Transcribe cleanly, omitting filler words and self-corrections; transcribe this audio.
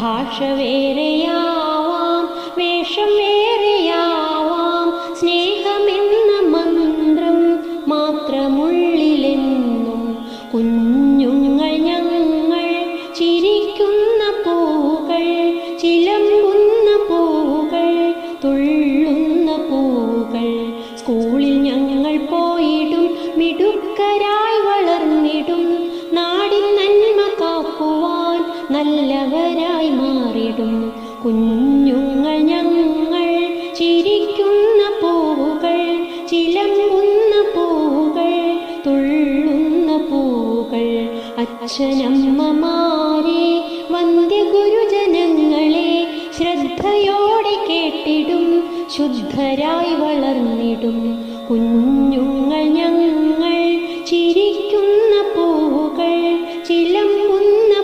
ഭാഷ വേറെയാവാം, വേഷം വേറെയാവാം, സ്നേഹമെന്ന മന്ത്രം മാത്രമുള്ളിലെന്നും. കുഞ്ഞുങ്ങൾ ഞങ്ങൾ ചിരിക്കുന്ന പൂകൾ, ചിലമ്പുന്ന പൂകൾ, തുള്ളുന്ന പൂകൾ. സ്കൂളിൽ ഞങ്ങൾ പോയിടും, മിടുക്കരായി വളർന്നിടും, നാടിൻ നന്മ കാക്കുവാൻ നല്ലവരായി മാറിടും. കുഞ്ഞുങ്ങൾ ഞങ്ങൾ ചിരിക്കുന്ന പൂകൾ, ചിലമ്പുന്ന പൂകൾ, തുള്ളുന്ന പൂകൾ. അച്ഛനമ്മമാരെ, വന്ദ്യ ഗുരുജനങ്ങളെ, ശ്രദ്ധയോടെ കേട്ടിടും ശുദ്ധ